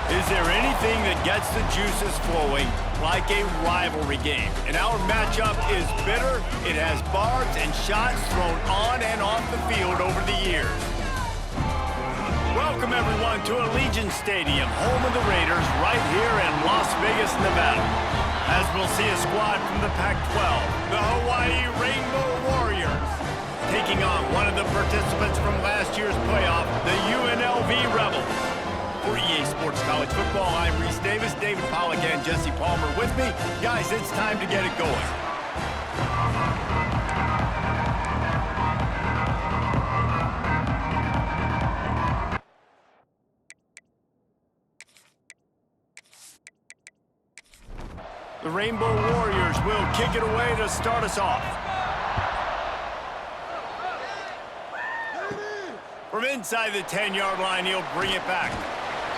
Is there anything that gets the juices flowing like a rivalry game? And our matchup is bitter. It has barbs and shots thrown on and off the field over the years. Welcome, everyone, to Allegiant Stadium, home of the Raiders, right here in Las Vegas, Nevada. As we'll see a squad from the Pac-12, the Hawaii Rainbow Warriors, taking on one of the participants from last year's playoff, the UNLV Rebels. For EA Sports College Football, I'm Reese Davis, David Pollack, and Jesse Palmer with me. Guys, it's time to get it going. The Rainbow Warriors will kick it away to start us off. From inside the 10-yard line, he'll bring it back.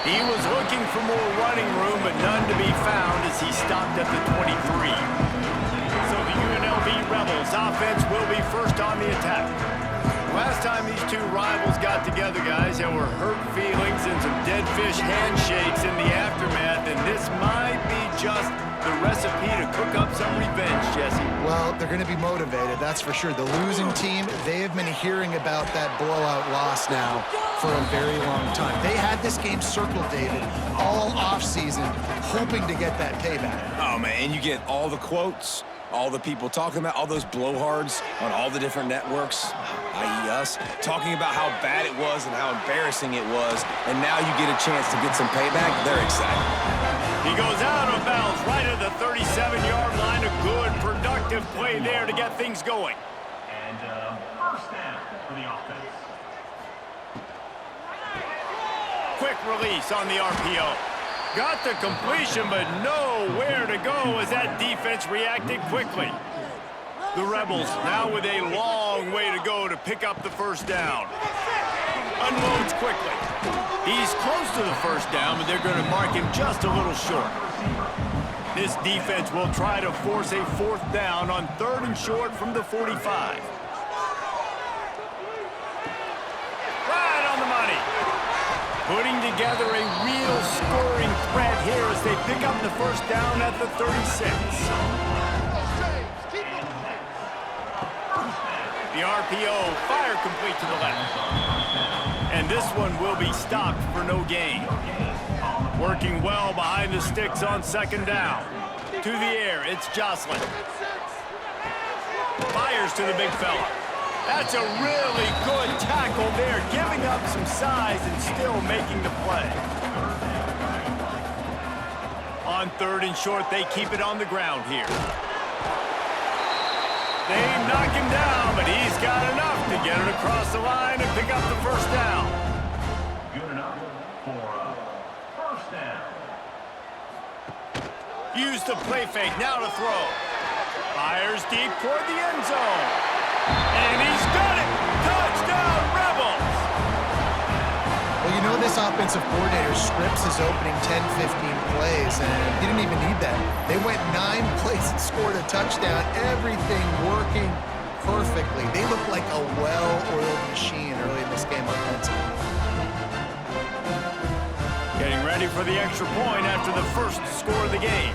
He was looking for more running room, but none to be found as he stopped at the 23. So the UNLV Rebels offense will be first on the attack. Last time these two rivals got together, guys, there were hurt feelings and some dead fish handshakes in the aftermath, and this might be just the recipe to cook up some revenge, Jesse. Well, they're going to be motivated, that's for sure. The losing team, they have been hearing about that blowout loss now for a very long time. They had this game circled, David, all offseason, hoping to get that payback. Oh, man, and you get all the quotes, all the people talking about, all those blowhards on all the different networks, i.e. us, talking about how bad it was and how embarrassing it was, and now you get a chance to get some payback. They're excited. He goes out of bounds right at the 37-yard line. A good, productive play there to get things going. And first down for the offense. Quick release on the RPO. Got the completion, but nowhere to go as that defense reacted quickly. The Rebels now with a long way to go to pick up the first down. Unloads quickly. He's close to the first down, but they're going to mark him just a little short. This defense will try to force a fourth down on 3rd and short from the 45. Right on the money. Putting together a real scoring threat here as they pick up the first down at the 36. The RPO, fire complete to the left. And this one will be stopped for no gain. Working well behind the sticks on 2nd down. To the air, it's Jocelyn. Fires to the big fella. That's a really good tackle there, giving up some size and still making the play. On 3rd and short, they keep it on the ground here. They knock him down, but he's got enough to get it across the line and pick up the first down. Good enough for first down. Use the play fake, now to throw. Fires deep toward the end zone. And he's got it! Touchdown, Rebels! Well, you know this offensive coordinator scripts his opening 10, 15 plays, and he didn't even need that. They went 9 plays and scored a touchdown, everything working perfectly. They look like a well-oiled machine early in this game offensively. Getting ready for the extra point after the first score of the game.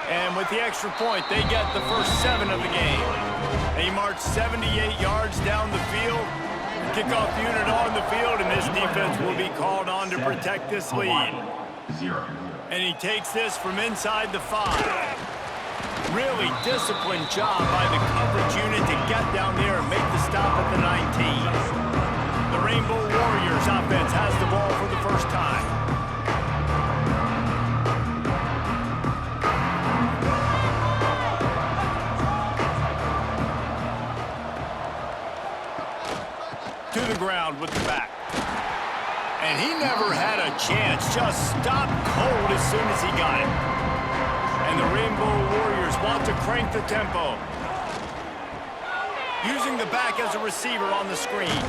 And with the extra point, they get the first 7 of the game. They march 78 yards down the field. Kickoff unit on the field, and this defense will be called on to protect this lead. And he takes this from inside the 5. Really disciplined job by the coverage unit to get down there and make the stop at the 19. The Rainbow Warriors offense has the ball for the first time. To the ground with the back. And he never had a chance, just stopped cold as soon as he got it. And the Rainbow Warriors want to crank the tempo. Using the back as a receiver on the screen.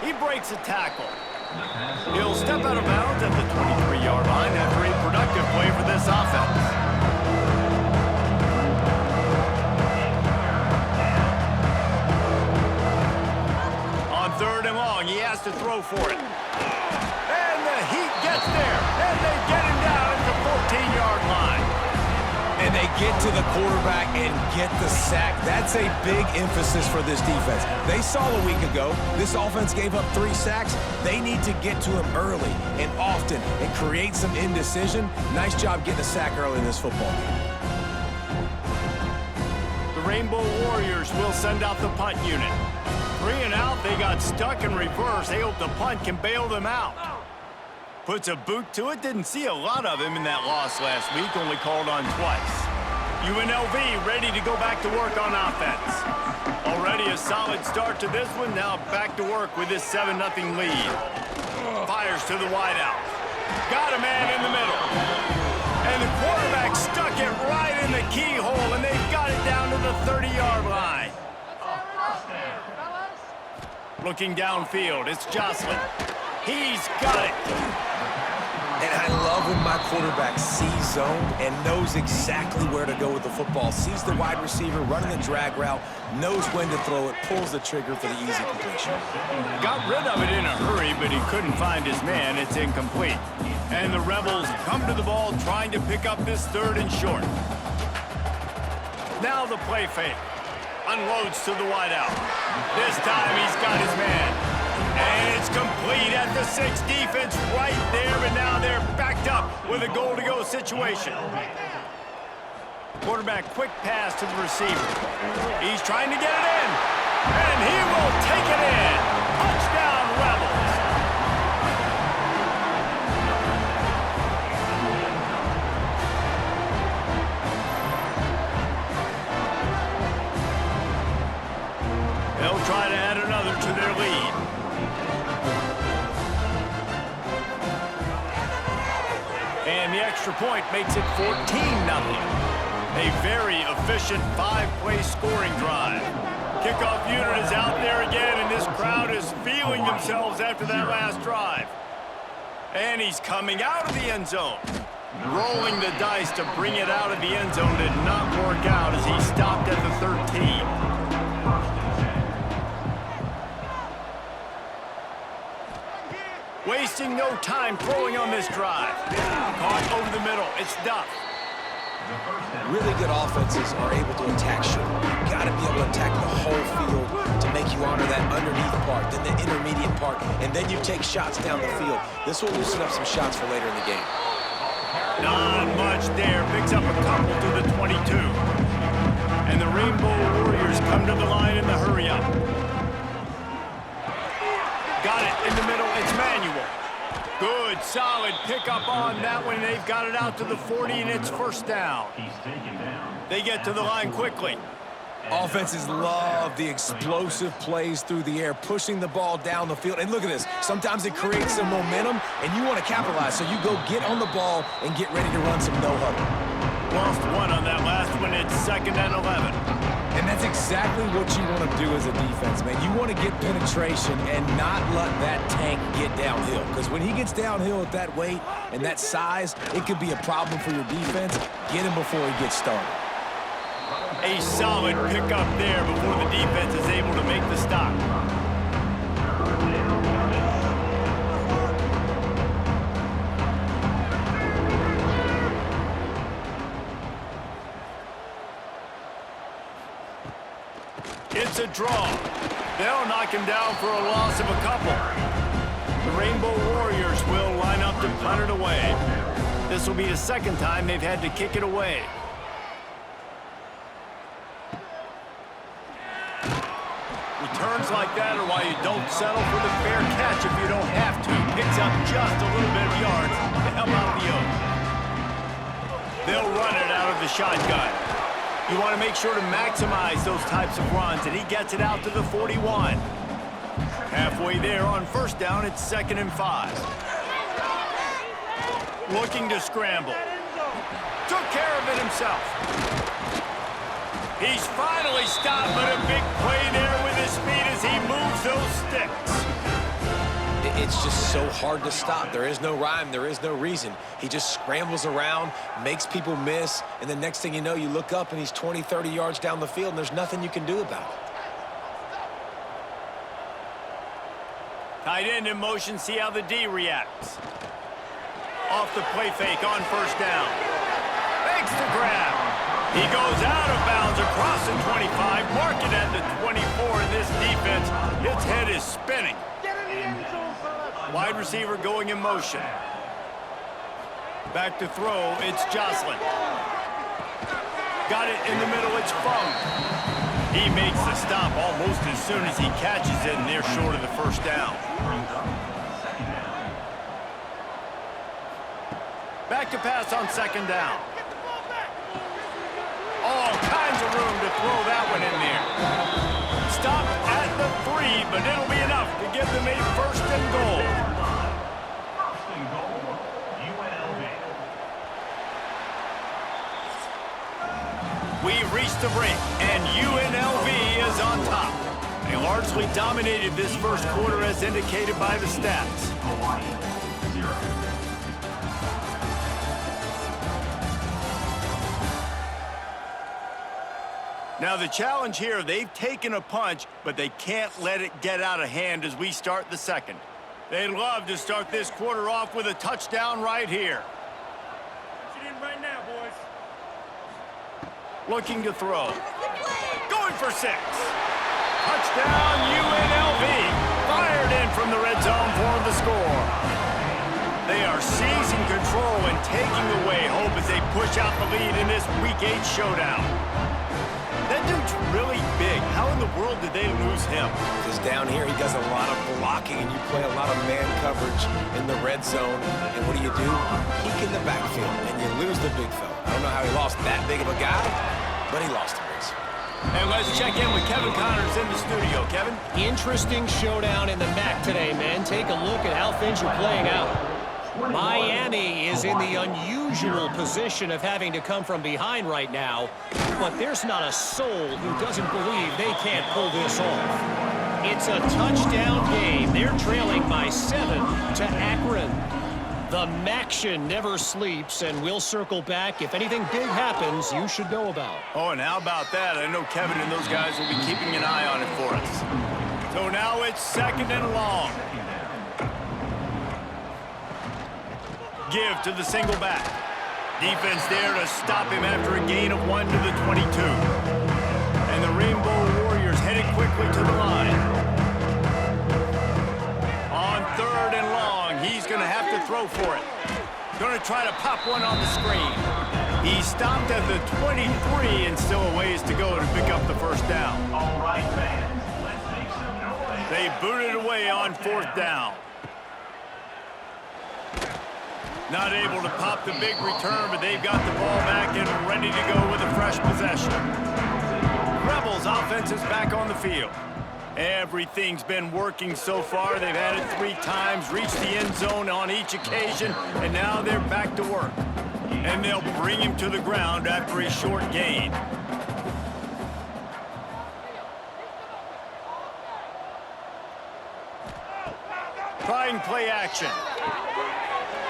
He breaks a tackle. He'll step out of bounds at the 23-yard line after a productive play for this offense. On 3rd and long, he has to throw for it. And they get to the quarterback and get the sack. That's a big emphasis for this defense. They saw a week ago this offense gave up 3 sacks. They need to get to him early and often and create some indecision. Nice job getting a sack early in this football game. The Rainbow Warriors will send out the punt unit. 3 and out, they got stuck in reverse. They hope the punt can bail them out. Puts a boot to it. Didn't see a lot of him in that loss last week, only called on twice. UNLV ready to go back to work on offense. Already a solid start to this one. Now back to work with this 7-0 lead. Fires to the wideout. Got a man in the middle. And the quarterback stuck it right in the keyhole, and they've got it down to the 30-yard line. Looking downfield, it's Jocelyn. He's got it. And I love when my quarterback sees zone and knows exactly where to go with the football. Sees the wide receiver running the drag route, knows when to throw it, pulls the trigger for the easy completion. Got rid of it in a hurry, but he couldn't find his man. It's incomplete. And the Rebels come to the ball trying to pick up this 3rd and short. Now the play fake. Unloads to the wideout. This time he's got his man. And it's complete at the 6. Defense right there, and now they're backed up with a goal-to-go situation. Quarterback quick pass to the receiver. He's trying to get it in, and he will take it in. Touchdown, Rebels. They'll try to add another to their lead. And the extra point makes it 14-0. A very efficient 5-play scoring drive. Kickoff unit is out there again, and this crowd is feeling themselves after that last drive. And he's coming out of the end zone. Rolling the dice to bring it out of the end zone did not work out as he stopped at the 13. Wasting no time throwing on this drive. Caught over the middle. It's Duff. Really good offenses are able to attack short. You've got to be able to attack the whole field to make you honor that underneath part, then the intermediate part, and then you take shots down the field. This will loosen up some shots for later in the game. Not much there. Picks up a couple to the 22. And the Rainbow Warriors come to the line in the hurry-up. Got it in the middle. It's Manuel. Good, solid pickup on that one. They've got it out to the 40, and it's 1st down. They get to the line quickly. Offenses love the explosive plays through the air, pushing the ball down the field. And look at this. Sometimes it creates some momentum, and you want to capitalize. So you go get on the ball and get ready to run some no-huddle. Lost one on that last one. It's 2nd and 11. And that's exactly what you want to do as a defense, man. You want to get penetration and not let that tank get downhill. Because when he gets downhill at that weight and that size, it could be a problem for your defense. Get him before he gets started. A solid pickup there before the defense is able to make the stop. It's a draw. They'll knock him down for a loss of a couple. The Rainbow Warriors will line up to punt it away. This will be the 2nd time they've had to kick it away. Returns like that are why you don't settle for the fair catch if you don't have to. Picks up just a little bit of yards to help out the Oaks. They'll run it out of the shotgun. You want to make sure to maximize those types of runs, and he gets it out to the 41. Halfway there on 1st down, it's 2nd and 5. Looking to scramble. Took care of it himself. He's finally stopped, but a big play there with his speed as he moves those sticks. It's just so hard to stop. There is no rhyme. There is no reason. He just scrambles around, makes people miss, and the next thing you know, you look up and he's 20, 30 yards down the field, and there's nothing you can do about it. Tight end in motion, see how the D reacts. Off the play fake on 1st down. Makes the grab. He goes out of bounds across the 25, mark it at the 24, and this defense, its head is spinning. Wide receiver going in motion. Back to throw, it's Jocelyn. Got it in the middle, it's Fung. He makes the stop almost as soon as he catches it, and they're short of the first down. Back to pass on second down. All kinds of room to throw that one in there. Stop at the 3, but it'll be enough to give them a first and goal. First and goal, UNLV. We've reached the break, and UNLV is on top. They largely dominated this first quarter as indicated by the stats. Hawaii, 0. Now the challenge here, they've taken a punch, but they can't let it get out of hand as we start the second. They'd love to start this quarter off with a touchdown right here. Get in right now, boys. Looking to throw. Going for 6. Touchdown UNLV. Fired in from the red zone for the score. They are seizing control and taking away hope as they push out the lead in this Week 8 showdown. That dude's really big. How in the world did they lose him? Because down here, he does a lot of blocking, and you play a lot of man coverage in the red zone. And what do? Peek in the backfield, and you lose the big fella. I don't know how he lost that big of a guy, but he lost a race. And let's check in with Kevin Connors in the studio. Kevin? Interesting showdown in the MAC today, man. Take a look at how things are playing out. Miami is in the unusual position of having to come from behind right now, but there's not a soul who doesn't believe they can't pull this off. It's a touchdown game. They're trailing by 7 to Akron. The Maction never sleeps, and we'll circle back. If anything big happens, you should know about. Oh, and how about that? I know Kevin and those guys will be keeping an eye on it for us. So now it's second and long. Give to the single back. Defense there to stop him after a gain of 1 to the 22. And the Rainbow Warriors headed quickly to the line. On third and long, he's going to have to throw for it. Going to try to pop one on the screen. He stopped at the 23 and still a ways to go to pick up the first down. All right, fans, let's make some noise. They booted away on fourth down. Not able to pop the big return, but they've got the ball back and ready to go with a fresh possession. Rebels offense is back on the field. Everything's been working so far. They've had it 3 times, reached the end zone on each occasion, and now they're back to work. And they'll bring him to the ground after a short gain. Trying play action.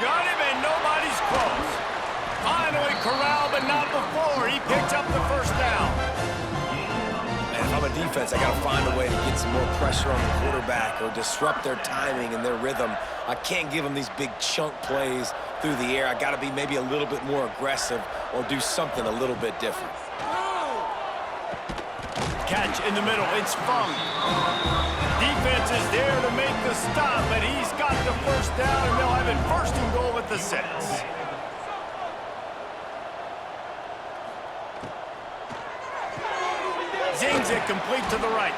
Got him and nobody's close. Finally corralled, but not before. He picked up the first down. Man, if I'm a defense, I got to find a way to get some more pressure on the quarterback or disrupt their timing and their rhythm. I can't give them these big chunk plays through the air. I got to be maybe a little bit more aggressive or do something a little bit different. Catch in the middle. It's Fung. Defense is there to make the stop, but he's got the first down, and they'll have it first and goal at the 6. Zings it complete to the right.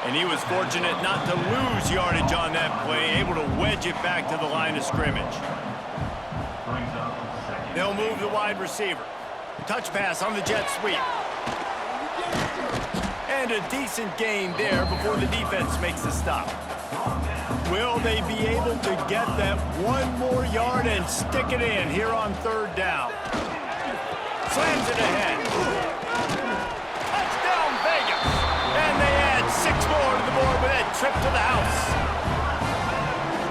And he was fortunate not to lose yardage on that play, able to wedge it back to the line of scrimmage. They'll move the wide receiver. Touch pass on the jet sweep. And a decent gain there before the defense makes the stop. Will they be able to get that 1 more yard and stick it in here on third down? Slams it ahead. Touchdown Vegas. And they add 6 more to the board with that trip to the house.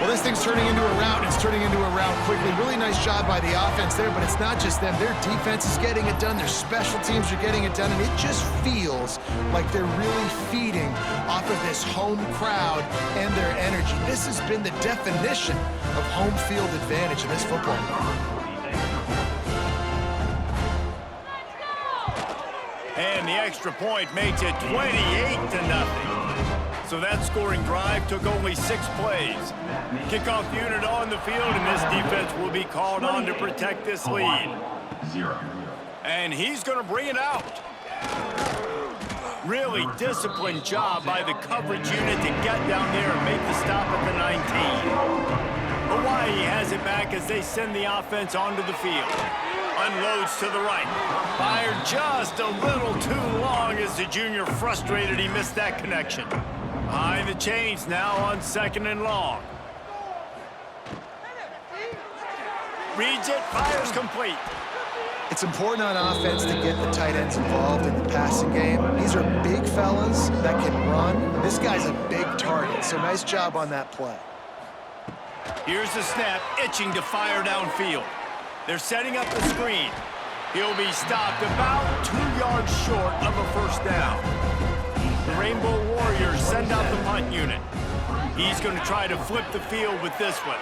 Well, this thing's turning into a rout. It's turning into a rout quickly. Really nice job by the offense there, but it's not just them. Their defense is getting it done. Their special teams are getting it done, and it just feels like they're really feeding off of this home crowd and their energy. This has been the definition of home field advantage in this football game. And the extra point makes it 28-0. So that scoring drive took only 6 plays. Kickoff unit on the field, and this defense will be called on to protect this lead. And he's going to bring it out. Really disciplined job by the coverage unit to get down there and make the stop at the 19. Hawaii has it back as they send the offense onto the field. Unloads to the right. Fired just a little too long as the junior frustrated he missed that connection. Behind the chains now on 2nd and long. Reads it, fires complete. It's important on offense to get the tight ends involved in the passing game. These are big fellas that can run. This guy's a big target, so nice job on that play. Here's the snap, itching to fire downfield. They're setting up the screen. He'll be stopped about 2 yards short of a first down. The Rainbow Warriors send out the punt unit. He's going to try to flip the field with this one.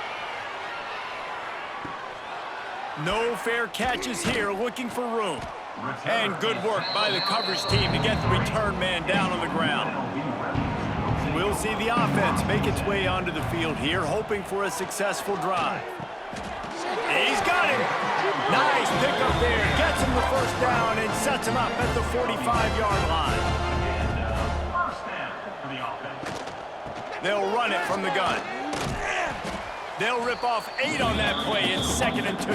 No fair catches here, looking for room. And good work by the coverage team to get the return man down on the ground. We'll see the offense make its way onto the field here, hoping for a successful drive. He's got him. Nice pickup there. Gets him the first down and sets him up at the 45-yard line. First down for the offense. They'll run it from the gun. They'll rip off 8 on that play in 2nd and 2.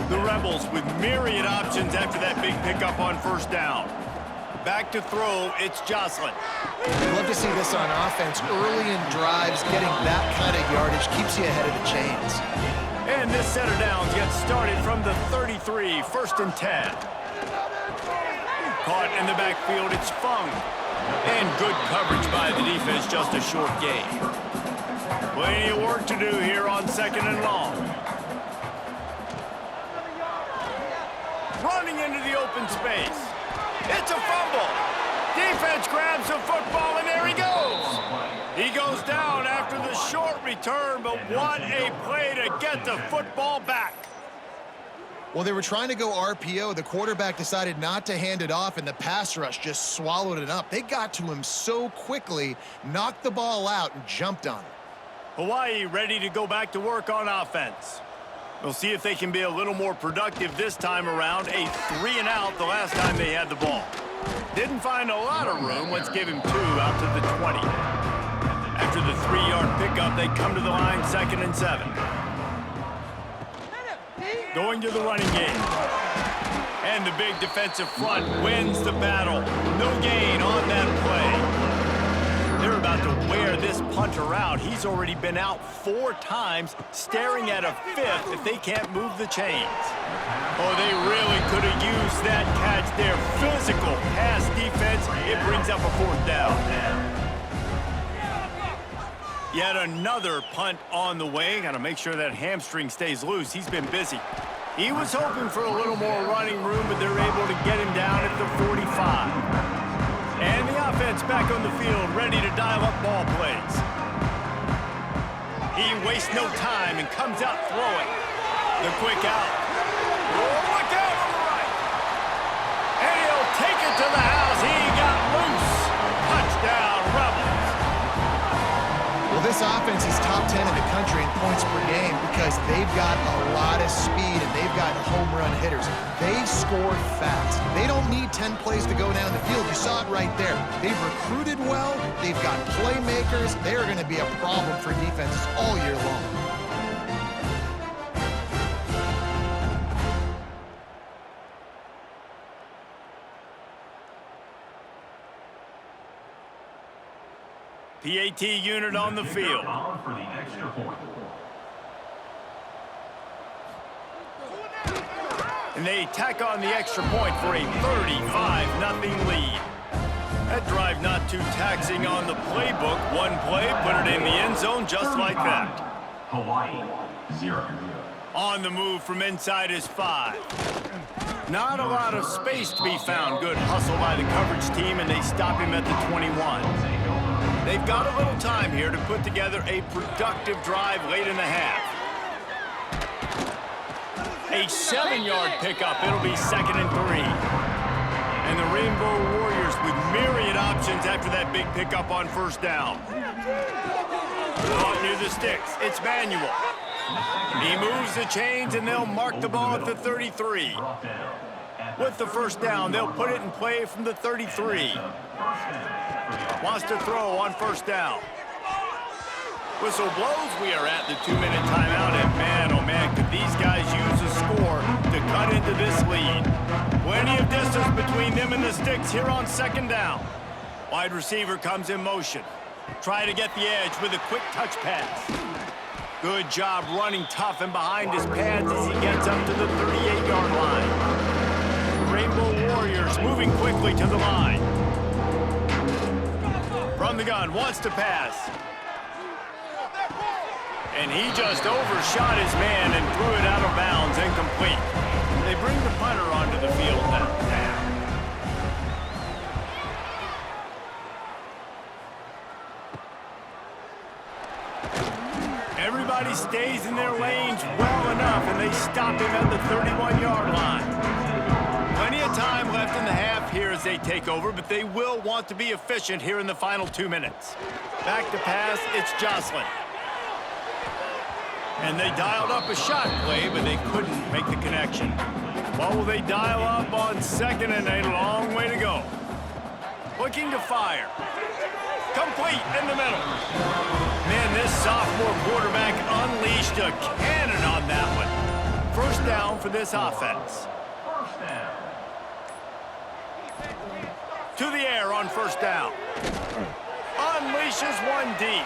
The Rebels with myriad options after that big pickup on first down. Back to throw, it's Jocelyn. Love to see this on offense. Early in drives, getting that kind of yardage keeps you ahead of the chains. And this set of downs gets started from the 33, 1st and 10. Caught in the backfield, it's Fung. And good coverage by the defense, just a short gain. Plenty of work to do here on 2nd and long. Running into the open space. It's a fumble. Defense grabs the football, and there he goes. He goes down after the short return, but what a play to get the football back. Well, they were trying to go RPO. The quarterback decided not to hand it off, and the pass rush just swallowed it up. They got to him so quickly, knocked the ball out, and jumped on it. Hawaii ready to go back to work on offense. We'll see if they can be a little more productive this time around. A 3 and out the last time they had the ball. Didn't find a lot of room. Let's give him 2 out to the 20. After the 3-yard pickup, they come to the line 2nd and 7. Going to the running game. And the big defensive front wins the battle. No gain on that play. They're about to wear this punter out. He's already been out 4 times, staring at a 5th if they can't move the chains. Oh, they really could have used that catch there. Physical pass defense. It brings up a 4th down. Yet another punt on the way. Got to make sure that hamstring stays loose. He's been busy. He was hoping for a little more running room, but they're able to get him down at the 45. And the offense back on the field, ready to dial up ball plays. He wastes no time and comes out throwing. The quick out. Oh, look out on the right. And he'll take it to the house. He got loose. Touchdown, Rebels. Well, this offense is top 10 in the country in points per game because they've got a lot of speed and they've got home run hitters. They score fast. They don't need 10 plays to go down the field. You saw it right there. They've recruited well. They've got playmakers. They are going to be a problem for defenses all year long. PAT unit on the field. For the extra point. And they tack on the extra point for a 35-0 lead. That drive not too taxing on the playbook. One play, put it in the end zone just like that. Hawaii, 0. On the move from inside is 5. Not a lot of space to be found. Good hustle by the coverage team, and they stop him at the 21. They've got a little time here to put together a productive drive late in the half. A 7-yard pickup. It'll be 2nd and 3. And the Rainbow Warriors with myriad options after that big pickup on first down. Caught near the sticks. It's Manuel. He moves the chains, and they'll mark the ball at the 33. With the first down, they'll put it in play from the 33. Wants to throw on first down. Whistle blows. We are at the 2-minute timeout, and man, oh man, could these guys use a score to cut into this lead. Plenty of distance between them and the sticks here on second down. Wide receiver comes in motion. Try to get the edge with a quick touch pass. Good job running tough and behind his pads as he gets up to the 38-yard line. The Rainbow Warriors moving quickly to the line. From the gun, wants to pass. And he just overshot his man and threw it out of bounds, incomplete. They bring the punter onto the field now. Everybody stays in their lanes well enough, and they stop him at the 31-yard line. Plenty of time left in the half here as they take over, but they will want to be efficient here in the final 2 minutes. Back to pass, it's Jocelyn. And they dialed up a shot play, but they couldn't make the connection. What will they dial up on second and a long way to go? Looking to fire. Complete in the middle. Man, this sophomore quarterback unleashed a cannon on that one. First down for this offense. To the air on first down. Unleashes one deep.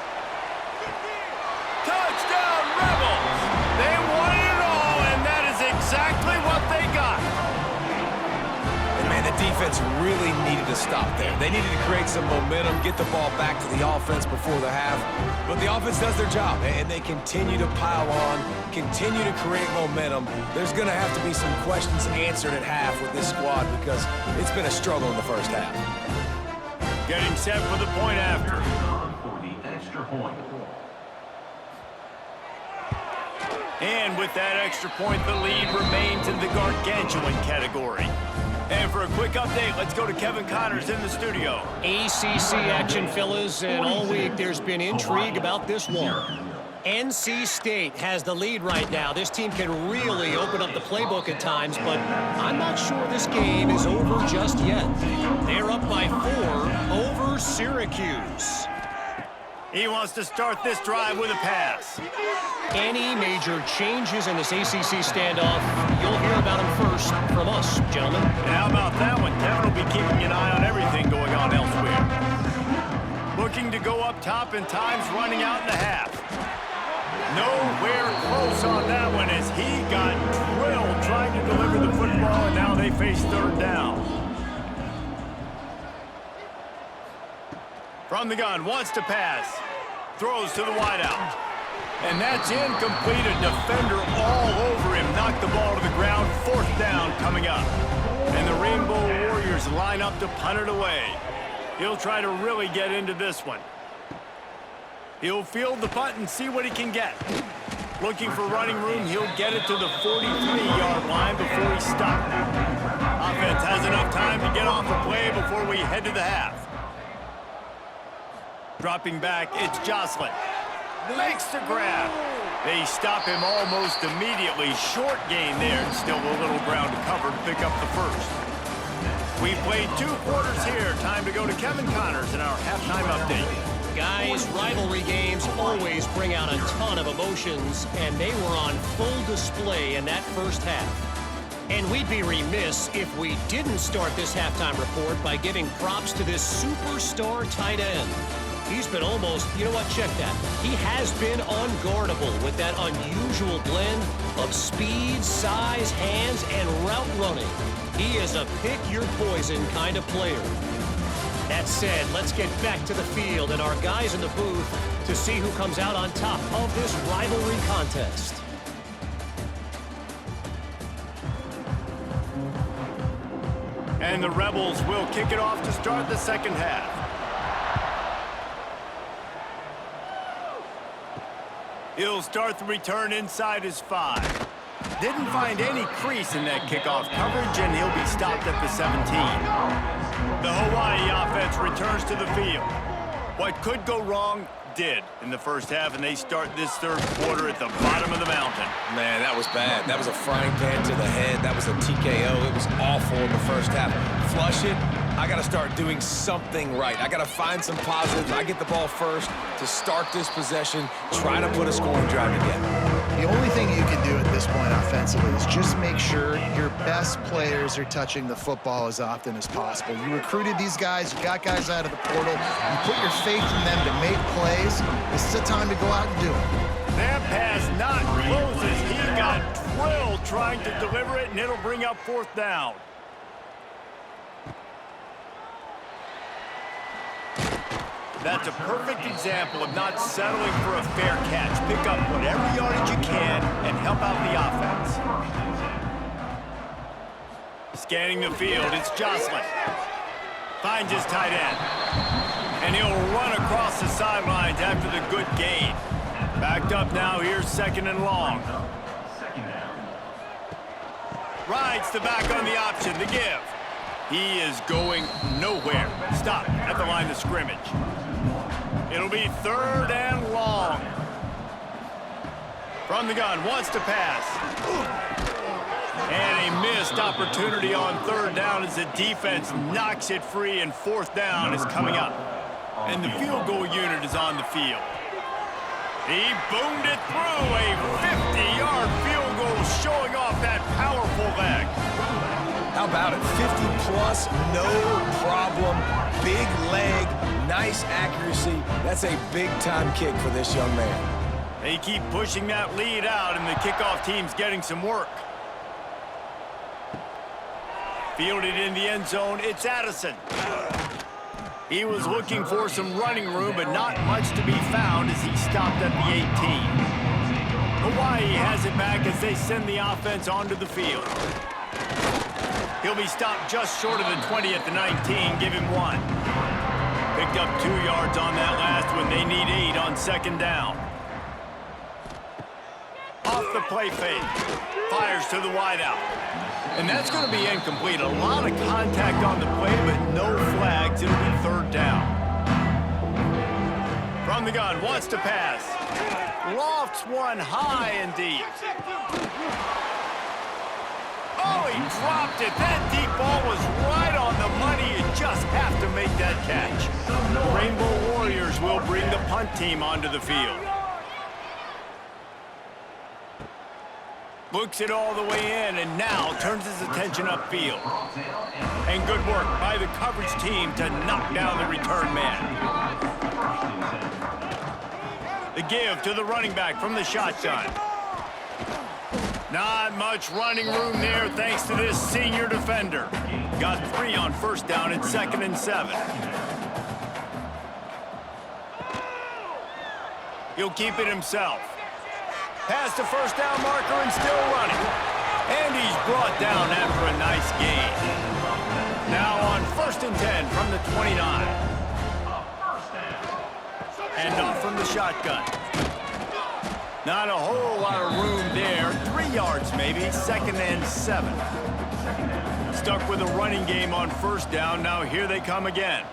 Touchdown, Rebels! They won it all, and that is exactly what they got. And man, the defense really needed to stop there. They needed to create some momentum, get the ball back to the offense before the half. But the offense does their job, and they continue to pile on, continue to create momentum. There's going to have to be some questions answered at half with this squad because it's been a struggle in the first half. Getting set for the point after. For the extra point. And with that extra point, the lead remains in the gargantuan category. And for a quick update, let's go to Kevin Connors in the studio. ACC action, fellas, and all week there's been intrigue about this one. NC State has the lead right now. This team can really open up the playbook at times, but I'm not sure this game is over just yet. They're up by 4 over Syracuse. He wants to start this drive with a pass. Any major changes in this ACC standoff, you'll hear about them first from us, gentlemen. And how about that one? Kevin will be keeping an eye on everything going on elsewhere. Looking to go up top, and time's running out in the half. Nowhere close on that one as he got drilled trying to deliver the football, and now they face third down. From the gun, wants to pass. Throws to the wideout. And that's incomplete. A defender all over him. Knocked the ball to the ground. Fourth down coming up. And the Rainbow Warriors line up to punt it away. He'll try to really get into this one. He'll field the punt and see what he can get. Looking for running room. He'll get it to the 43-yard line before he stopped. Offense has enough time to get off the play before we head to the half. Dropping back, it's Jocelyn. Makes the grab. They stop him almost immediately. Short gain there, and still a little ground to cover to pick up the first. We've played 2 quarters here. Time to go to Kevin Connors in our halftime update. Guys, rivalry games always bring out a ton of emotions, and they were on full display in that first half. And we'd be remiss if we didn't start this halftime report by giving props to this superstar tight end. He's been almost, you know what, check that. He has been unguardable with that unusual blend of speed, size, hands, and route running. He is a pick-your-poison kind of player. That said, let's get back to the field and our guys in the booth to see who comes out on top of this rivalry contest. And the Rebels will kick it off to start the second half. He'll start the return inside his 5. didn't find any crease in that kickoff coverage, and he'll be stopped at the 17. The Hawaii offense returns to the field. What could go wrong did in the first half, and they start this third quarter at the bottom of the mountain. Man, that was bad. That was a frying pan to the head. That was a TKO. It was awful in the first half. Flush it. I got to start doing something right. I got to find some positives. I get the ball first to start this possession, try to put a scoring drive together. The only thing you can do at this point offensively is just make sure your best players are touching the football as often as possible. You recruited these guys, you got guys out of the portal, you put your faith in them to make plays. This is the time to go out and do it. That pass not closes. He got drilled trying to deliver it, and it'll bring up fourth down. That's a perfect example of not settling for a fair catch. Pick up whatever yardage you can and help out the offense. Scanning the field, it's Jocelyn. Finds his tight end. And he'll run across the sidelines after the good gain. Backed up now, here's second and long. Rides the back on the option, the give. He is going nowhere. Stop at the line of scrimmage. It'll be third and long. From the gun, wants to pass. And a missed opportunity on third down as the defense knocks it free, and fourth down is coming up. And the field goal unit is on the field. He boomed it through, a 50-yard field goal showing off that powerful leg. How about it? 50-plus, no problem. Big leg, nice accuracy. That's a big-time kick for this young man. They keep pushing that lead out, and the kickoff team's getting some work. Fielded in the end zone, it's Addison. He was looking for some running room, but not much to be found as he stopped at the 18. Hawaii has it back as they send the offense onto the field. He'll be stopped just short of the 20 at the 19. Give him one. Picked up 2 yards on that last one. They need 8 on second down. Off the play fake. Fires to the wideout. And that's going to be incomplete. A lot of contact on the play, but no flags. It'll be third down. From the gun, wants to pass. Lofts one high and deep. Oh, he dropped it. That deep ball was right on the money. You just have to make that catch. The Rainbow Warriors will bring the punt team onto the field. Looks it all the way in, and now turns his attention upfield. And good work by the coverage team to knock down the return man. The give to the running back from the shotgun. Not much running room there thanks to this senior defender. Got 3 on first down and 2nd and 7. He'll keep it himself. Past the first down marker and still running. And he's brought down after a nice gain. Now on 1st and 10 from the 29. And off from the shotgun. Not a whole lot of room there. 3 yards maybe, 2nd and 7. Stuck with a running game on first down. Now here they come again.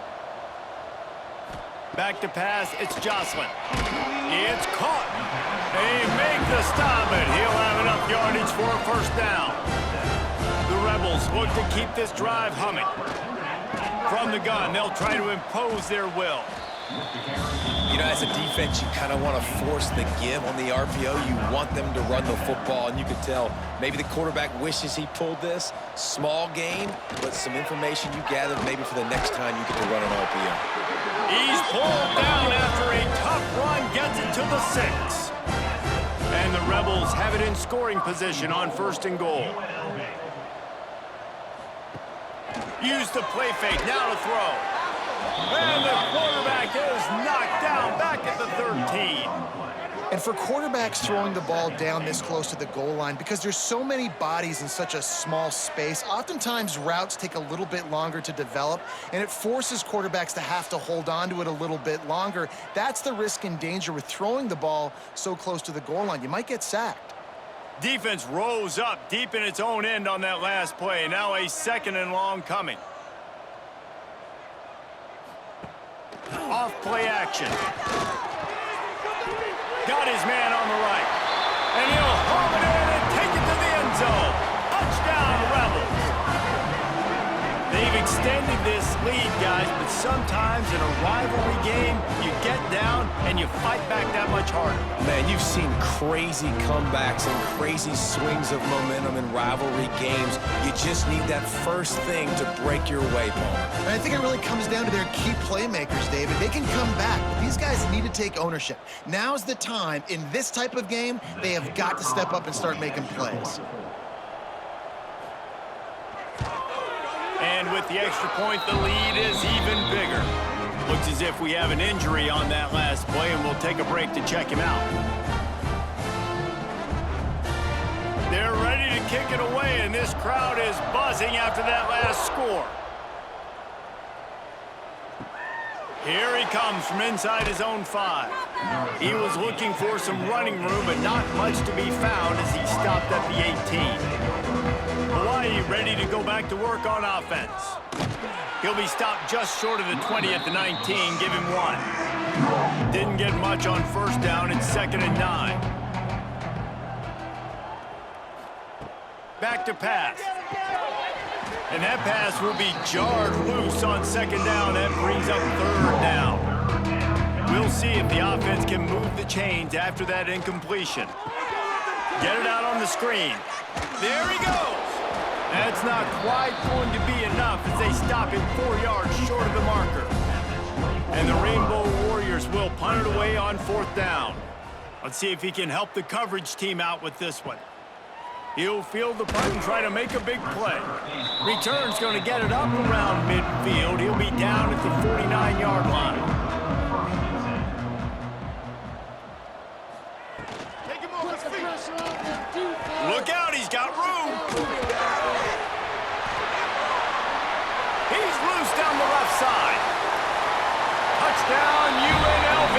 Back to pass, it's Jocelyn. It's caught. They make the stop, and he'll have enough yardage for a first down. The Rebels look to keep this drive humming. From the gun, they'll try to impose their will. You know, as a defense, you kind of want to force the give on the RPO. You want them to run the football, and you can tell maybe the quarterback wishes he pulled this. Small gain, but some information you gathered maybe for the next time you get to run an RPO. He's pulled down after a tough run, gets it to the 6. And the Rebels have it in scoring position on 1st and goal. Use the play fake, now to throw. And the quarterback is knocked down back at the 13. And for quarterbacks throwing the ball down this close to the goal line, because there's so many bodies in such a small space, oftentimes routes take a little bit longer to develop, and it forces quarterbacks to have to hold on to it a little bit longer. That's the risk and danger with throwing the ball so close to the goal line. You might get sacked. Defense rose up deep in its own end on that last play. Now a 2nd and long coming. Off play action. Got his man on the right. And he'll haul it in and take it to the end zone. Touchdown, Rebels. They've extended this lead, guys, but sometimes in a rivalry game, you get down and you fight back that much harder. Man, you've seen crazy comebacks and crazy swings of momentum in rivalry games. You just need that first thing to break your way, Paul. And I think it really comes down to their key playmakers, David. They can come back, but these guys need to take ownership. Now's the time. In this type of game, they have got to step up and start making plays. And with the extra point, the lead is even bigger. Looks as if we have an injury on that last play, and we'll take a break to check him out. They're ready to kick it away, and this crowd is buzzing after that last score. Here he comes from inside his own 5. He was looking for some running room, but not much to be found as he stopped at the 18. Hawaii ready to go back to work on offense. He'll be stopped just short of the 20 at the 19. Give him 1. Didn't get much on first down. It's 2nd and 9. Back to pass. And that pass will be jarred loose on 2nd down. That brings up 3rd down. We'll see if the offense can move the chains after that incompletion. Get it out on the screen. There he goes. That's not quite going to be enough as they stop him 4 yards short of the marker. And the Rainbow Warriors will punt it away on 4th down. Let's see if he can help the coverage team out with this one. He'll field the punt and try to make a big play. Return's going to get it up around midfield. He'll be down at the 49-yard line. Look out, he's got room. He's loose down the left side. Touchdown, UNLV.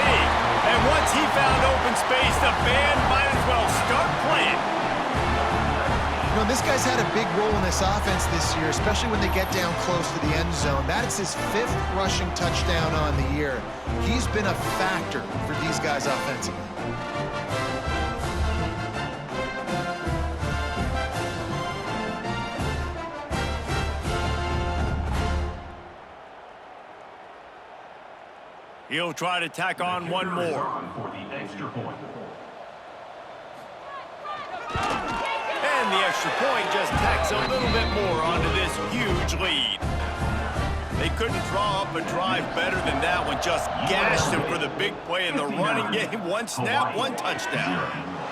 And once he found open space, the band might as well start playing. You know, this guy's had a big role in this offense this year, especially when they get down close to the end zone. That is his 5th rushing touchdown on the year. He's been a factor for these guys offensively. He'll try to tack on one more. And the extra point just tacks a little bit more onto this huge lead. They couldn't draw up a drive better than that one. Just gashed him for the big play in the running game. 1 snap, 1 touchdown.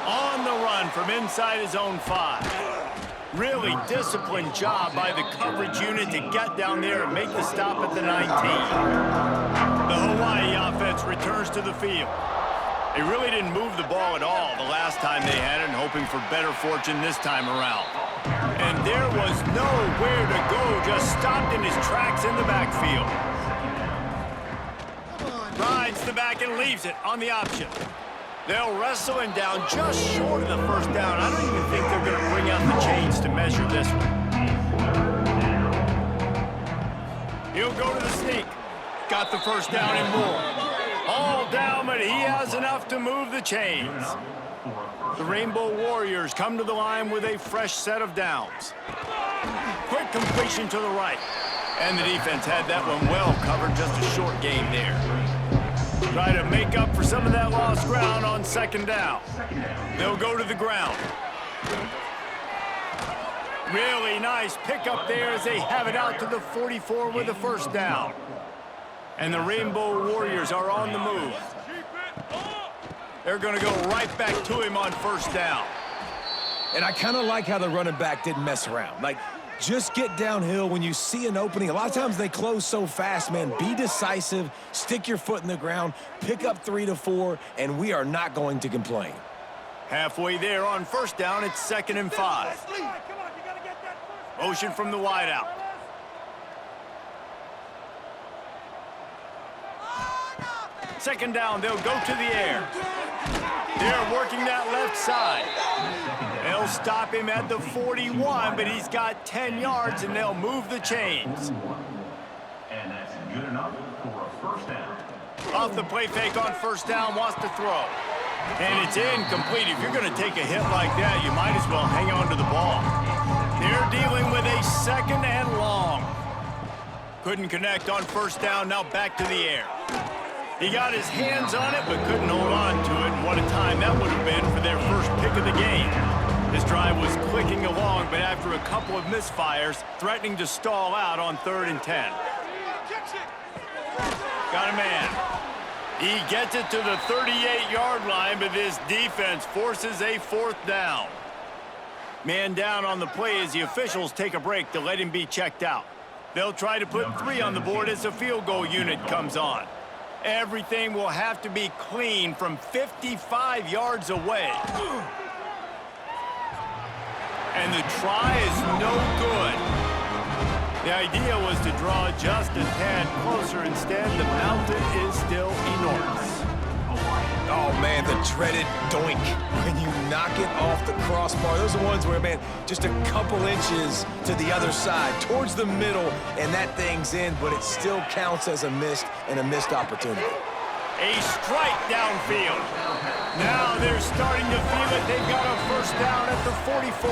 On the run from inside his own 5. Really disciplined job by the coverage unit to get down there and make the stop at the 19. The Hawaii offense returns to the field. They really didn't move the ball at all the last time they had it, and hoping for better fortune this time around. And there was nowhere to go, just stopped in his tracks in the backfield. Rides the back and leaves it on the option. They'll wrestle him down just short of the 1st down. I don't even think they're going to bring out the chains to measure this one. He'll go to the sneak. Got the 1st down and more. All down, but he has enough to move the chains. The Rainbow Warriors come to the line with a fresh set of downs. Quick completion to the right. And the defense had that one well covered, just a short game there. Try to make up for some of that lost ground on 2nd down. They'll go to the ground. Really nice pickup there as they have it out to the 44 with the 1st down. And the Rainbow Warriors are on the move. They're going to go right back to him on 1st down. And I kind of like how the running back didn't mess around. Like, just get downhill when you see an opening. A lot of times they close so fast, man. Be decisive, stick your foot in the ground, pick up 3 to 4, and we are not going to complain. Halfway there on 1st down, it's 2nd and 5. Motion from the wideout. Second down, they'll go to the air. They're working that left side. They'll stop him at the 41, but he's got 10 yards, and they'll move the chains. And that's good enough for a first down. Off the play fake on first down, wants to throw. And it's incomplete. If you're going to take a hit like that, you might as well hang on to the ball. They're dealing with a second and long. Couldn't connect on first down, now back to the air. He got his hands on it, but couldn't hold on to it. And what a time that would have been for their first pick of the game. This drive was clicking along, but after a couple of misfires, threatening to stall out on 3rd and 10. Got a man. He gets it to the 38-yard line, but this defense forces a 4th down. Man down on the play as the officials take a break to let him be checked out. They'll try to put 3 on the board as the field goal unit comes on. Everything will have to be clean from 55 yards away. And the try is no good. The idea was to draw just a tad closer. Instead, the mountain is still enormous. Oh, man, the dreaded doink. When you knock it off the crossbar, those are ones where, man, just a couple inches to the other side, towards the middle, and that thing's in, but it still counts as a missed opportunity. A strike downfield. Now they're starting to feel it. They've got a first down at the 44.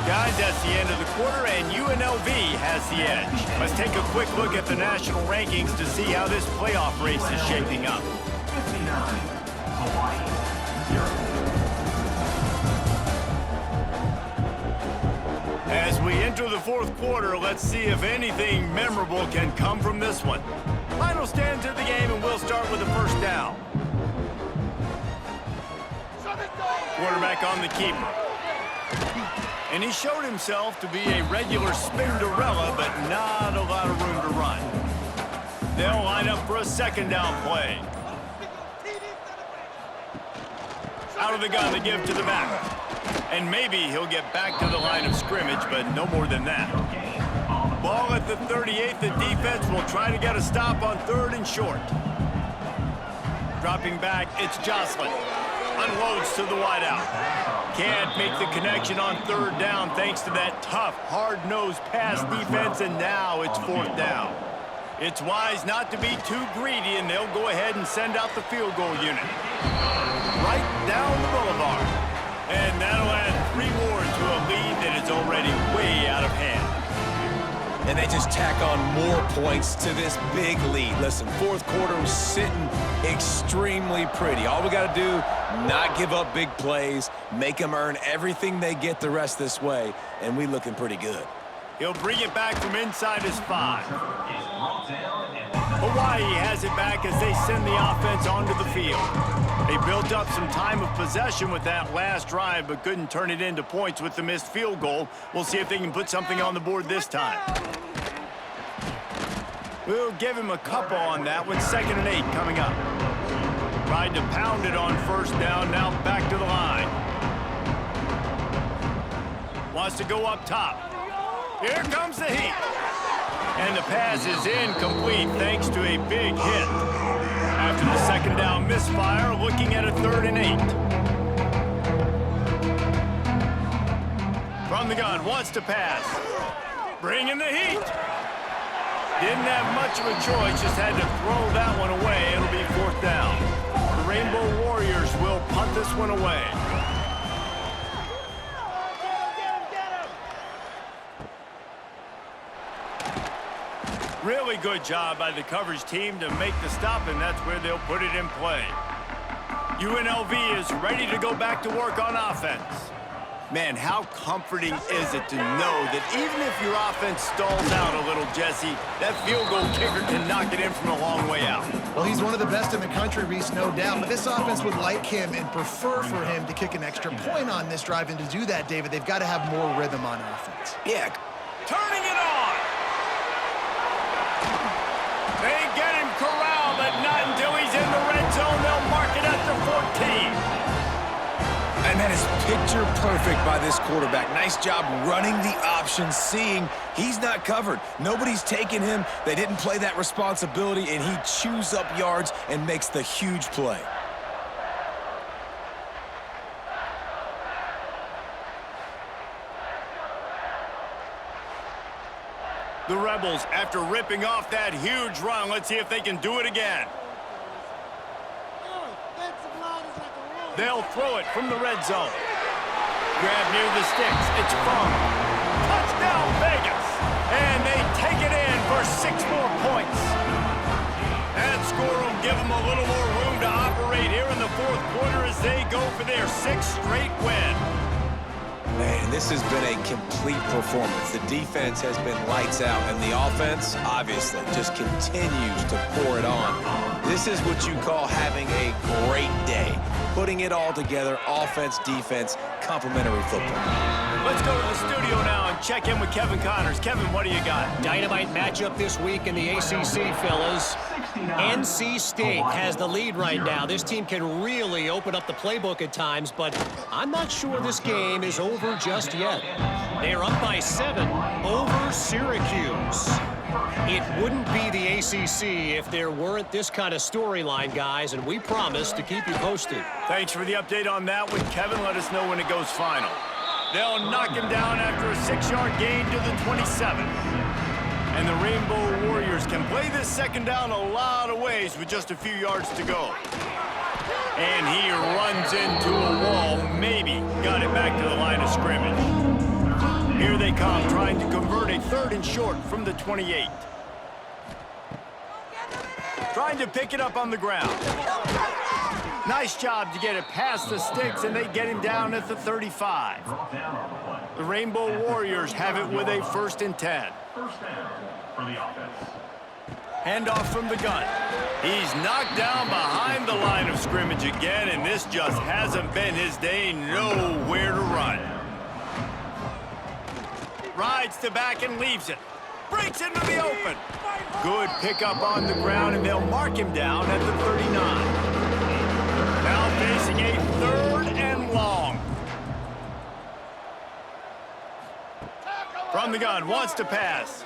Guys, that's the end of the quarter, and UNLV has the edge. Let's take a quick look at the national rankings to see how this playoff race is shaping up. 59, Hawaii, 0. As we enter the 4th quarter, let's see if anything memorable can come from this one. Final stands of the game, and we'll start with the first down. Quarterback on the keeper. And he showed himself to be a regular Spinderella, but not a lot of room to run. They'll line up for a 2nd down play. Out of the gun to give to the back. And maybe he'll get back to the line of scrimmage, but no more than that. Ball at the 38. The defense will try to get a stop on 3rd and short. Dropping back, it's Jocelyn. Unloads to the wideout. Can't make the connection on 3rd down thanks to that tough, hard-nosed pass defense, and now it's 4th down. It's wise not to be too greedy, and they'll go ahead and send out the field goal unit. Right down the boulevard. And that'll add 3 more to a lead that is already way out of hand. And they just tack on more points to this big lead. Listen, 4th quarter was sitting extremely pretty. All we got to do, not give up big plays, make them earn everything they get the rest this way, and we looking pretty good. He'll bring it back from inside his 5. Hawaii has it back as they send the offense onto the field. They built up some time of possession with that last drive, but couldn't turn it into points with the missed field goal. We'll see if they can put something on the board this time. We'll give him a couple on that with 2nd and 8 coming up. Tried to pound it on first down, now back to the line. Wants to go up top. Here comes the heat. And the pass is incomplete thanks to a big hit. After the 2nd down misfire, looking at a 3rd and 8. From the gun, wants to pass. Bringing the heat. Didn't have much of a choice, just had to throw that one away. It'll be 4th down. The Rainbow Warriors will punt this one away. Really good job by the coverage team to make the stop, and that's where they'll put it in play. UNLV is ready to go back to work on offense. Man, how comforting is it to know that even if your offense stalls out a little, Jesse, that field goal kicker can knock it in from a long way out. Well, he's one of the best in the country, Reese, no doubt. But this offense would like him and prefer for him to kick an extra point on this drive. And to do that, David, they've got to have more rhythm on offense. Yeah. Turning it on. They get him corralled, but not until he's in the red zone. They'll mark it at the 14. And that is picture perfect by this quarterback. Nice job running the option, seeing he's not covered. Nobody's taking him. They didn't play that responsibility, and he chews up yards and makes the huge play. The Rebels, after ripping off that huge run, let's see if they can do it again. They'll throw it from the red zone. Grab near the sticks. It's fumbled. Touchdown, Vegas. And they take it in for 6 more points. That score will give them a little more room to operate here in the fourth quarter as they go for their 6th straight win. Man, this has been a complete performance. The defense has been lights out, and the offense, obviously, just continues to pour it on. This is what you call having a great day. Putting it all together, offense, defense, complimentary football. Let's go to the studio now and check in with Kevin Connors. Kevin, what do you got? Dynamite matchup this week in the ACC, fellas. NC State has the lead right now. This team can really open up the playbook at times, but I'm not sure this game is over just yet. They're up by 7 over Syracuse. It wouldn't be the ACC if there weren't this kind of storyline, guys, and we promise to keep you posted. Thanks for the update on that one, Kevin. Let us know when it goes final. They'll knock him down after a 6-yard gain to the 27. And the Rainbow Warriors can play this second down a lot of ways with just a few yards to go. And he runs into a wall, maybe got it back to the line of scrimmage. Here they come, trying to convert a 3rd and short from the 28. Trying to pick it up on the ground. Nice job to get it past the sticks, and they get him down at the 35. The Rainbow Warriors have it with a 1st and 10. First down for the offense. Handoff from the gun. He's knocked down behind the line of scrimmage again, and this just hasn't been his day. Nowhere to run. Rides to back and leaves it. Breaks into the open. Good pickup on the ground, and they'll mark him down at the 39. Now facing a 3rd and long. From the gun, wants to pass.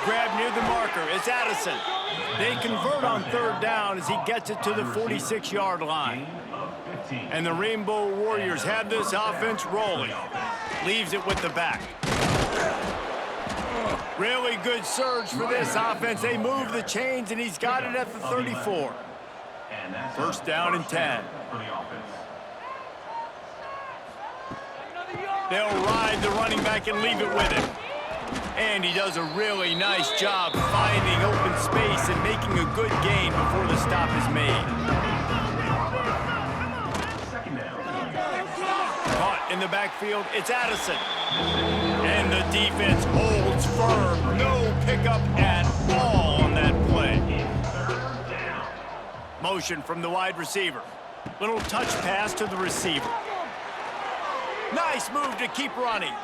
Grab near the marker, it's Addison. They convert on 3rd down as he gets it to the 46-yard line. And the Rainbow Warriors have this offense rolling. Leaves it with the back. Really good surge for this offense. They move the chains, and he's got it at the 34. 1st down and 10. They'll ride the running back and leave it with him. And he does a really nice job finding open space and making a good gain before the stop is made. Caught in the backfield, it's Addison. And the defense holds firm. No pickup at all on that play. Motion from the wide receiver. Little touch pass to the receiver. Nice move to keep running.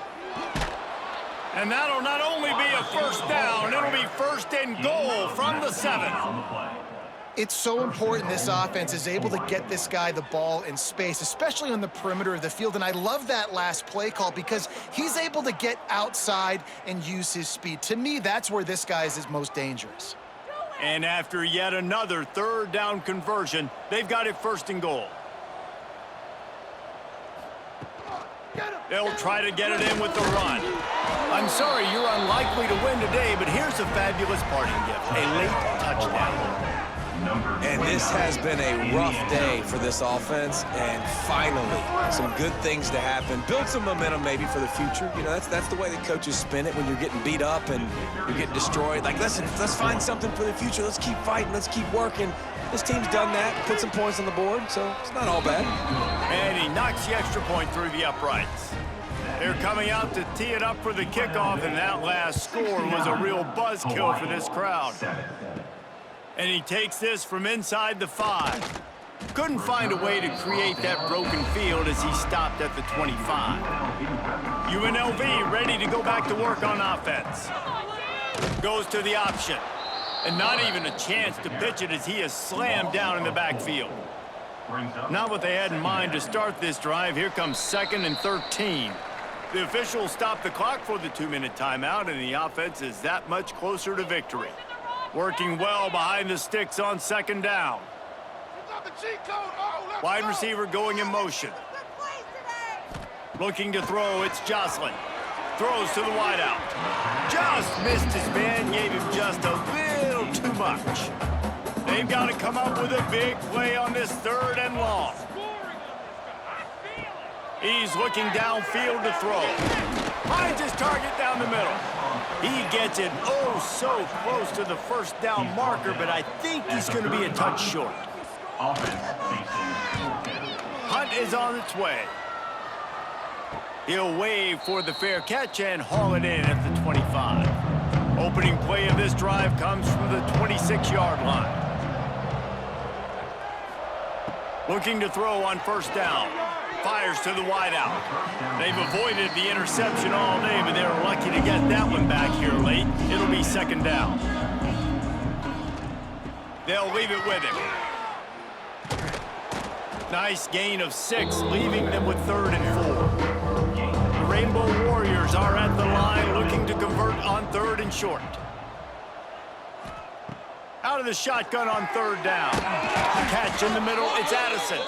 And that'll not only be a 1st down, it'll be 1st and goal from the 7. It's so important this offense is able to get this guy the ball in space, especially on the perimeter of the field. And I love that last play call because he's able to get outside and use his speed. To me, that's where this guy is his most dangerous. And after yet another 3rd down conversion, they've got it 1st and goal. They'll try to get it in with the run. I'm sorry, you're unlikely to win today, but here's a fabulous parting gift, a late touchdown. And this has been a rough day for this offense, and finally, some good things to happen. Build some momentum maybe for the future. You know, that's the way the coaches spin it when you're getting beat up and you're getting destroyed. Like, listen, let's find something for the future. Let's keep fighting. Let's keep working. This team's done that, put some points on the board, so it's not all bad. And he knocks the extra point through the uprights. They're coming out to tee it up for the kickoff, and that last score was a real buzzkill for this crowd. And he takes this from inside the 5. Couldn't find a way to create that broken field as he stopped at the 25. UNLV ready to go back to work on offense. Goes to the option. And not even a chance to pitch it as he is slammed down in the backfield. Not what they had in mind to start this drive. Here comes 2nd and 13. The officials stop the clock for the 2-minute timeout, and the offense is that much closer to victory. Working well behind the sticks on 2nd down. Wide receiver going in motion. Looking to throw, it's Jocelyn. Throws to the wideout. Just missed his man, gave him just a little too much. They've got to come up with a big play on this 3rd and long. He's looking downfield to throw. Finds his target down the middle. He gets it oh so close to the first down marker, but I think he's going to be a touch short. Hunt is on its way. He'll wave for the fair catch and haul it in at the 25. Opening play of this drive comes from the 26-yard line. Looking to throw on 1st down. Fires to the wideout. They've avoided the interception all day, but they're lucky to get that one back here late. It'll be 2nd down. They'll leave it with him. Nice gain of 6, leaving them with 3rd and 4. The Rainbow Warriors are at the line looking to convert on 3rd and short. Out of the shotgun on 3rd down. Catch in the middle, it's Addison.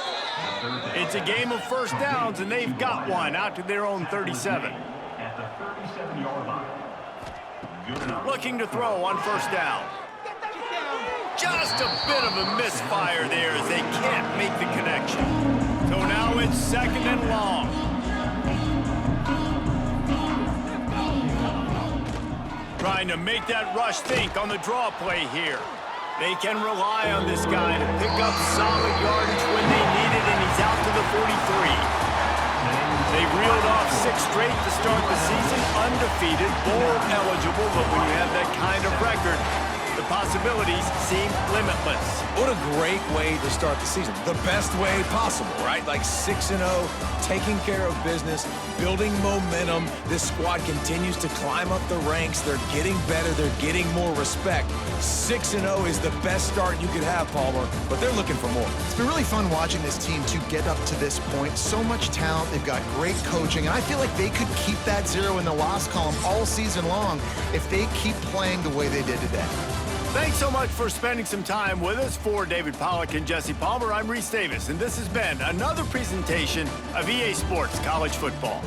It's a game of 1st downs, and they've got one out to their own 37. At the 37-yard line. Looking to throw on 1st down. Just a bit of a misfire there as they can't make the connection. So now it's 2nd and long. Trying to make that rush think on the draw play here. They can rely on this guy to pick up solid yardage when they need it, and he's out to the 43. They reeled off 6 straight to start the season, undefeated, bowl eligible, but when you have that kind of record, the possibilities seem limitless. What a great way to start the season. The best way possible, right? Like 6-0, taking care of business, building momentum. This squad continues to climb up the ranks. They're getting better. They're getting more respect. 6-0 is the best start you could have, Palmer, but they're looking for more. It's been really fun watching this team to get up to this point. So much talent. They've got great coaching, and I feel like they could keep that 0 in the loss column all season long if they keep playing the way they did today. Thanks so much for spending some time with us. For David Pollack and Jesse Palmer, I'm Reese Davis, and this has been another presentation of EA Sports College Football.